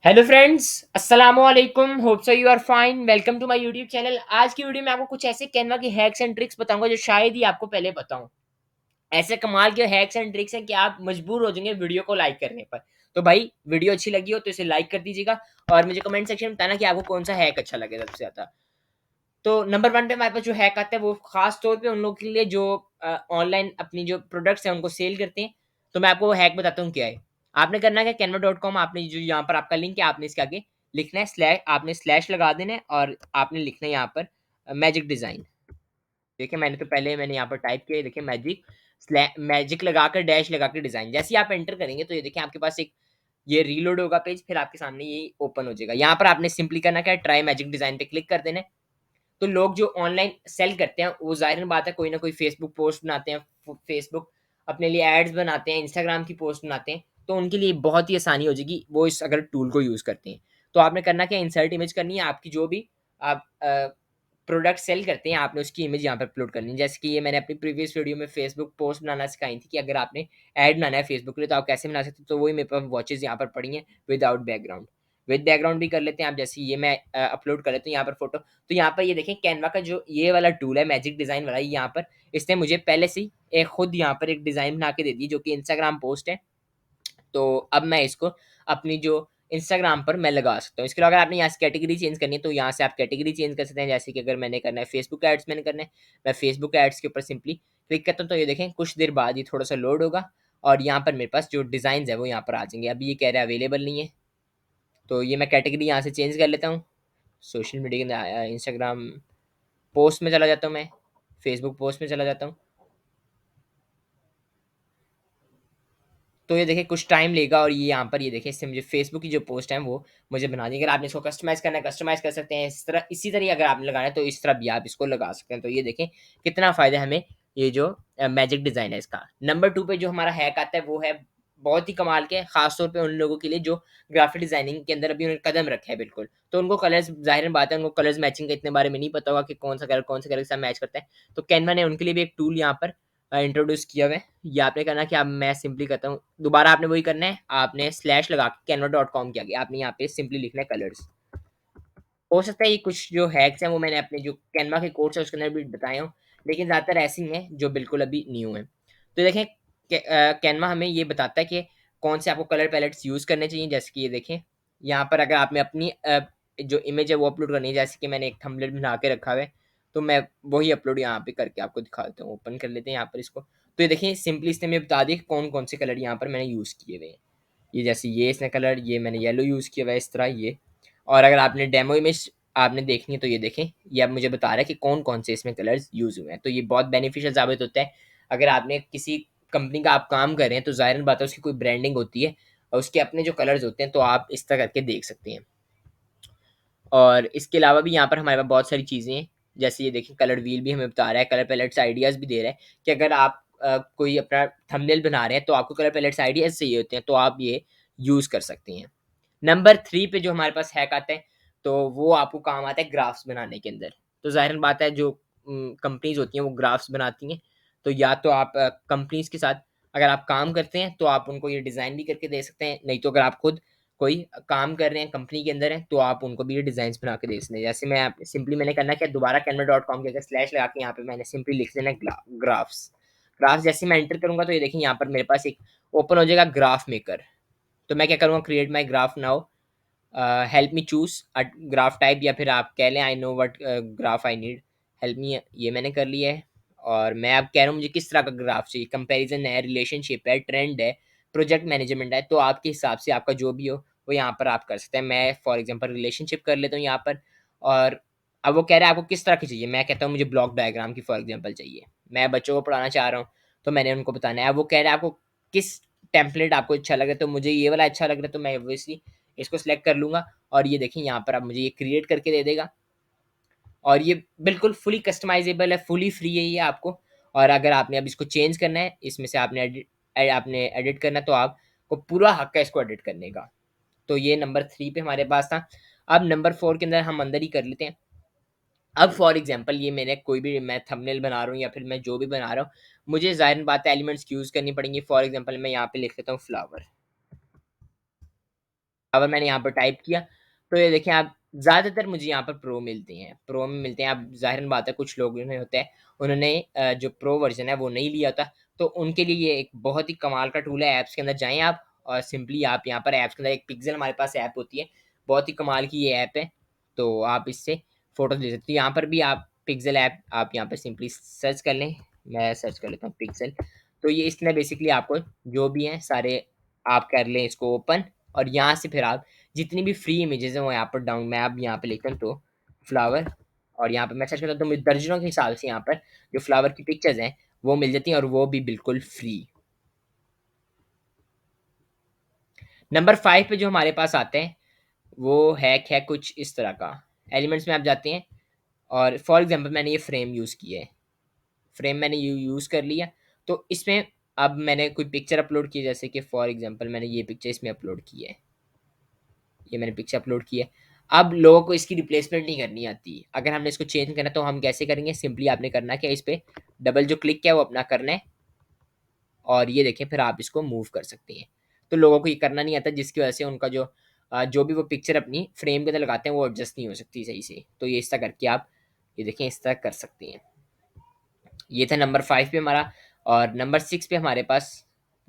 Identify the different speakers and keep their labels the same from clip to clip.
Speaker 1: Hello friends, अस्सलाम वालेकुम। Hope so you are fine. Welcome to my YouTube channel. आज की वीडियो में आपको कुछ ऐसे कैनवा की हैक्स एंड ट्रिक्स बताऊंगा जो शायद ही आपको पहले बताऊं। ऐसे कमाल के हैक्स एंड ट्रिक्स हैं कि आप मजबूर हो जाएंगे वीडियो को लाइक करने पर। तो भाई, वीडियो अच्छी लगी हो तो इसे लाइक कर दीजिएगा और मुझे कमेंट सेक्शन में बताना कि आपको कौन सा हैक अच्छा लगे सबसे ज्यादा। तो नंबर वन पे हमारे पास जो हैक आता है वो खास तौर पे उन लोगों के लिए जो ऑनलाइन अपनी जो प्रोडक्ट्स हैं उनको सेल करते हैं। तो मैं आपको वो हैक बताता हूँ क्या है। आपने करना है canva.com, आपने जो यहाँ पर आपका लिंक है आपने इसके आगे लिखना है स्लैश, आपने स्लैश लगा देना है और आपने लिखना है यहाँ पर मैजिक डिजाइन। देखिए मैंने यहाँ पर टाइप किया है, देखिए मैजिक लगाकर डैश लगाकर डिजाइन। जैसे ही आप एंटर करेंगे तो ये देखिए आपके पास एक ये रीलोड होगा पेज, फिर आपके सामने ये ओपन हो जाएगा। यहाँ पर आपने सिंपली करना क्या है, ट्राई मैजिक डिजाइन पे क्लिक कर देना है। तो लोग जो ऑनलाइन सेल करते हैं वो जाहिर बात है कोई ना कोई फेसबुक पोस्ट बनाते हैं, फेसबुक अपने लिए एड्स बनाते हैं, इंस्टाग्राम की पोस्ट बनाते हैं। तो उनके लिए बहुत ही आसानी हो जाएगी वो इस अगर टूल को यूज़ करते हैं। तो आपने करना क्या, इंसर्ट इमेज करनी है आपकी, जो भी आप प्रोडक्ट सेल करते हैं आपने उसकी इमेज यहाँ पर अपलोड करनी है। जैसे कि ये मैंने अपनी प्रीवियस वीडियो में फेसबुक पोस्ट बनाना सिखाई थी कि अगर आपने ऐड बनाना है फेसबुक के लिए तो आप कैसे बना सकते हो। तो वही मेरे पास वॉचेज यहाँ पर पड़ी हैं विदाउट बैकग्राउंड। विद बैकग्राउंड भी कर लेते हैं आप, जैसे ये मैं अपलोड कर लेता हूँ यहाँ पर फोटो। तो यहाँ पर ये देखें कैनवा का जो ये वाला टूल है मैजिक डिजाइन वाला, यहाँ पर इसने मुझे पहले से ही एक खुद यहाँ पर एक डिजाइन बना के दे दी जो कि इंस्टाग्राम पोस्ट है। तो अब मैं इसको अपनी जो इंस्टाग्राम पर मैं लगा सकता हूँ। इसके अलावा अगर आपने यहाँ से कैटेगरी चेंज करनी है तो यहाँ से आप कैटेगरी चेंज कर सकते हैं। जैसे कि अगर मैंने करना है फेसबुक एड्स, मैंने करना है, मैं फेसबुक एड्स के ऊपर सिंपली क्लिक करता हूँ। तो ये देखें कुछ देर बाद ये थोड़ा सा लोड होगा और यहाँ पर मेरे पास जो डिज़ाइन है वो यहाँ पर आ जाएंगे। अभी ये कह रहा है अवेलेबल नहीं है, तो ये मैं कैटेगरी यहाँ से चेंज कर लेता हूँ। सोशल मीडिया के अंदर इंस्टाग्राम पोस्ट में चला जाता हूँ, मैं फेसबुक पोस्ट में चला जाता हूँ। तो ये देखिए कुछ टाइम लेगा और ये यहाँ पर ये देखिए इससे मुझे फेसबुक की जो पोस्ट है वो मुझे बना दी। अगर आपने इसको कस्टमाइज करना है कस्टमाइज कर सकते हैं इस तरह, इसी तरह अगर आपने लगाना है तो इस तरह भी आप इसको लगा सकते हैं। तो ये देखें कितना फ़ायदा है हमें ये जो मैजिक डिज़ाइन है इसका। नंबर टू पे जो हमारा हैक आता है वो है बहुत ही कमाल के, खासतौर पे उन लोगों के लिए जो ग्राफिक डिजाइनिंग के अंदर अभी उन्होंने कदम रखा है बिल्कुल। तो उनको कलर्स, जाहिर बात है उनको कलर्स मैचिंग का इतने बारे में नहीं पता होगा कि कौन सा कलर के साथ मैच करता है। तो कैनवा ने उनके लिए भी एक टूल यहाँ पर इंट्रोड्यूस किया हुआ है। ये आपने करना कि आप, मैं सिंपली करता हूँ दोबारा, आपने वही करना है, आपने स्लैश लगा के canva.com के आगे आपने यहाँ पे सिंपली लिखना है कलर्स। हो सकता है ये कुछ जो हैक्स हैं वो मैंने अपने जो कैनवा के कोर्स है उसके अंदर भी बताए हों, लेकिन ज़्यादातर ऐसी हैं जो बिल्कुल अभी न्यू हैं। तो देखें कैनवा हमें ये बताता है कि कौन से आपको कलर पैलेट्स यूज़ करने चाहिए। जैसे कि ये देखें यहाँ पर अगर आपने अपनी जो इमेज है वो अपलोड करनी है, जैसे कि मैंने एक थंबनेल बना के रखा हुआ है, तो मैं वही अपलोड यहाँ पे करके आपको दिखा देता हूँ। ओपन कर लेते हैं यहाँ पर इसको। तो ये देखिए सिंपली इसने मुझे बता दिया कि कौन कौन से कलर यहाँ पर मैंने यूज़ किए हुए हैं। ये जैसे ये इसने कलर, ये मैंने येलो यूज़ किया हुआ है इस तरह ये। और अगर आपने डेमो इमेज आपने देखनी है तो ये देखें, ये अब मुझे बता रहा है कि कौन कौन से इसमें कलर्स यूज़ हुए हैं। तो ये बहुत बेनिफिशियल साबित होता है अगर आपने किसी कंपनी का आप काम कर रहे हैं, तो ज़ाहिर बात है उसकी कोई ब्रांडिंग होती है और उसके अपने जो कलर्स होते हैं, तो आप इस तरह करके देख सकते हैं। और इसके अलावा भी यहाँ पर हमारे पास बहुत सारी चीज़ें हैं। जैसे ये देखिए कलर व्हील भी हमें बता रहा है, कलर पैलेट्स आइडियाज़ भी दे रहा है कि अगर आप कोई अपना थंबनेल बना रहे हैं तो आपको कलर पैलेट्स आइडियाज़ चाहिए होते हैं, तो आप ये यूज़ कर सकते हैं। नंबर 3 पे जो हमारे पास हैक आता है, तो वो आपको काम आता है ग्राफ्स बनाने के अंदर। तो ज़ाहिर बात है जो कंपनीज़ होती हैं वो ग्राफ्स बनाती हैं। तो या तो आप कंपनीज़ के साथ अगर आप काम करते हैं तो आप उनको ये डिज़ाइन भी करके दे सकते हैं, नहीं तो अगर आप खुद कोई काम कर रहे हैं कंपनी के अंदर हैं तो आप उनको भी ये डिज़ाइन्स बना के दे सकते हैं। जैसे मैं आप सिंपली मैंने करना क्या, दोबारा canva.com के अगर स्लैश लगा के यहाँ पे मैंने सिंपली लिख देना ग्राफ्स। ग्राफ्स जैसे मैं एंटर करूँगा तो ये देखिए यहाँ पर मेरे पास एक ओपन हो जाएगा ग्राफ मेकर। तो मैं क्या करूँगा, create my graph now, help me choose a graph type, या फिर आप कह लें I know what graph I need, help me, ये मैंने कर लिया है। और मैं अब कह रहा हूँ मुझे किस तरह का ग्राफ चाहिए, कंपैरिजन है, रिलेशनशिप है, ट्रेंड है, प्रोजेक्ट मैनेजमेंट है। तो आपके हिसाब से आपका जो भी हो वो यहाँ पर आप कर सकते हैं। मैं फॉर एग्जांपल रिलेशनशिप कर लेता हूँ यहाँ पर। और अब वो कह रहा है आपको किस तरह की चाहिए, मैं कहता हूँ मुझे ब्लॉक डायग्राम की फॉर एग्जांपल चाहिए, मैं बच्चों को पढ़ाना चाह रहा हूँ। तो मैंने उनको बताना है, अब वो कह रहा है आपको किस टेम्पलेट आपको अच्छा लग रहा है, तो मुझे ये वाला अच्छा लग रहा है, तो मैं ऑब्वियसली इसको सिलेक्ट कर लूँगा। और ये देखिए यहाँ पर अब मुझे ये क्रिएट करके दे देगा और ये बिल्कुल फुली कस्टमाइजेबल है, फुली फ्री है ये आपको। और अगर आपने अब इसको चेंज करना है, इसमें से आपने एडिट करना है, तो आपको पूरा हक है इसको एडिट करने का। तो ये नंबर 3 पे हमारे पास था। अब नंबर 4 के अंदर हम अंदर ही कर लेते हैं। अब फॉर एग्जांपल ये मैंने कोई भी मैं थंबनेल बना रहा हूँ या फिर मैं जो भी बना रहा हूँ, मुझे ज़ाहिर बात है एलिमेंट्स की यूज़ करनी पड़ेंगी। फॉर एग्जांपल मैं यहाँ पे लिख लेता हूँ फ्लावर। फ्लावर मैंने यहाँ पर टाइप किया, तो ये देखें आप, ज़्यादातर मुझे यहाँ पर प्रो मिलते हैं, प्रो में मिलते हैं। अब ज़ाहिर बात है कुछ लोग में होते हैं, उन्होंने जो प्रो वर्ज़न है वो नहीं लिया होता, तो उनके लिए ये एक बहुत ही कमाल का टूल है। ऐप्स के अंदर जाएँ आप और सिंपली आप यहाँ पर ऐप्स के अंदर एक पिक्सेल हमारे पास ऐप होती है, बहुत ही कमाल की ये ऐप है, तो आप इससे फ़ोटोज़ ले सकते हो। यहाँ पर भी आप पिक्सेल ऐप आप यहाँ पर सिंपली सर्च कर लें, मैं सर्च कर लेता हूँ पिक्सेल, तो ये इसने बेसिकली आपको जो भी हैं सारे आप कर लें इसको ओपन, और यहाँ से फिर आप जितनी भी फ्री इमेजेस हैं वो यहाँ पर डाउन, मैं अब यहाँ पे लिखता हूँ तो फ्लावर, और यहाँ पे मैं सर्च करता हूँ तो मुझे दर्जनों के हिसाब से यहाँ पर जो फ्लावर की पिक्चर्स हैं वो मिल जाती हैं, और वो भी बिल्कुल फ्री। नंबर 5 पे जो हमारे पास आते हैं वो हैक है कुछ इस तरह का। एलिमेंट्स में आप जाते हैं, और फॉर एग्जांपल मैंने ये फ्रेम यूज़ किया है, फ्रेम मैंने यूज़ कर लिया, तो इसमें अब मैंने कोई पिक्चर अपलोड की है, जैसे कि फॉर एग्जांपल मैंने ये पिक्चर इसमें अपलोड की है, ये मैंने पिक्चर अपलोड की है। अब लोगों को इसकी रिप्लेसमेंट नहीं करनी आती। अगर हमने इसको चेंज करना है तो हम कैसे करेंगे? सिंपली आपने करना क्या, इस पे डबल जो क्लिक किया है वो अपना करना है, और ये देखें फिर आप इसको मूव कर सकते हैं। तो लोगों को ये करना नहीं आता, जिसकी वजह से उनका जो भी वो पिक्चर अपनी फ्रेम के अंदर लगाते हैं वो एडजस्ट नहीं हो सकती सही से। तो ये इस तरह करके आप ये देखें इस तरह कर सकते हैं। ये था नंबर 5 पे हमारा, और नंबर 6 पे हमारे पास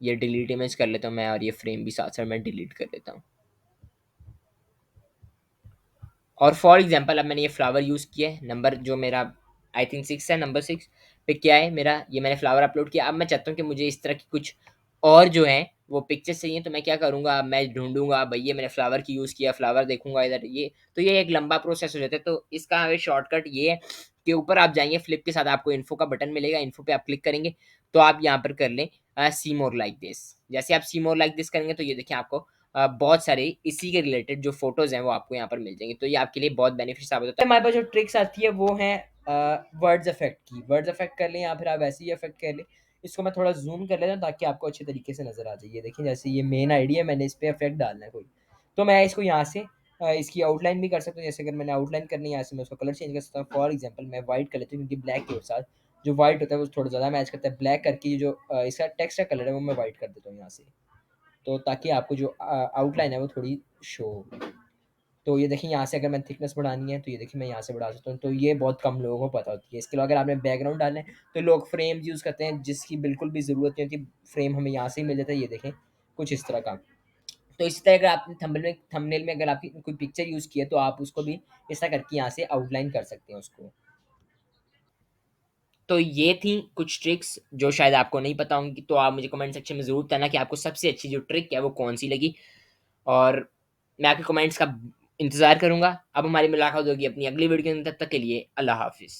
Speaker 1: ये डिलीट इमेज कर लेता हूँ मैं, और ये फ्रेम भी साथ साथ मैं डिलीट कर लेता हूँ। और फॉर एग्जांपल अब मैंने ये फ्लावर यूज़ किया है, नंबर जो मेरा आई थिंक 6 है, नंबर 6 पे क्या है मेरा, ये मैंने फ्लावर अपलोड किया। अब मैं चाहता हूँ कि मुझे इस तरह की कुछ और जो है वो पिक्चर्स चाहिए, तो मैं क्या करूँगा, मैं ढूंढूंगा भाई, ये मैंने फ्लावर की यूज़ किया, फ्लावर देखूंगा इधर, ये तो ये एक लंबा प्रोसेस हो जाता है। तो इसका शॉर्टकट ये है कि ऊपर आप जाएंगे, फ्लिप के साथ आपको इन्फो का बटन मिलेगा, इन्फो पे आप क्लिक करेंगे तो आप यहाँ पर कर लें सी मोर लाइक दिस। जैसे आप सी मोर लाइक दिस करेंगे तो ये देखिए आपको बहुत सारे इसी के रिलेटेड जो फोटोज हैं वो आपको यहाँ पर मिल जाएंगे, तो ये आपके लिए बहुत बेनिफिट साबित होता है। हमारे पास जो ट्रिक्स आती है वो है वर्ड्स इफेक्ट की, वर्ड्स इफेक्ट कर लें या फिर आप ऐसे ही इफेक्ट कर लें। इसको मैं थोड़ा जूम कर लेता हूँ ताकि आपको अच्छे तरीके से नजर आ जाए। ये देखिए जैसे ये मेन आईडी है, मैंने इस पर इफेक्ट डालना है कोई, तो मैं इसको यहाँ से इसकी आउटलाइन भी कर सकता हूँ। जैसे अगर मैंने आउटलाइन करनी है यहाँ से मैं उसका कलर चेंज कर सकता हूँ। फॉर एग्जाम्पल मैं वाइट कर लेता हूँ, क्योंकि ब्लैक के साथ जो वाइट होता है वो थोड़ा ज़्यादा मैच करता है। ब्लैक करके ये जो इसका टेक्स्ट का कलर है वो मैं वाइट कर देता हूँ यहाँ से, तो ताकि आपको जो आउटलाइन है वो थोड़ी शो हो। तो ये देखिए यहाँ से अगर मैं थिकनेस बढ़ानी है तो ये देखिए मैं यहाँ से बढ़ा सकता हूँ, तो ये बहुत कम लोगों को पता होती है। इसके अलावा अगर आपने बैकग्राउंड डालना है तो लोग फ्रेम यूज़ करते हैं जिसकी बिल्कुल भी ज़रूरत नहीं होती, फ्रेम हमें यहाँ से ही मिल जाता है। ये देखें कुछ इस तरह का। तो इसी तरह अगर आपने थंबनेल में अगर आपकी कोई पिक्चर यूज़ की है तो आप उसको भी इस तरह करके यहाँ से आउटलाइन कर सकते हैं उसको। तो ये थी कुछ ट्रिक्स जो शायद आपको नहीं पता होंगी, तो आप मुझे कमेंट सेक्शन में ज़रूर बताना कि आपको सबसे अच्छी जो ट्रिक है वो कौन सी लगी, और मैं आपके कमेंट्स का इंतज़ार करूँगा। अब हमारी मुलाकात होगी अपनी अगली वीडियो के अंदर, तब तक के लिए अल्लाह हाफ़िज़।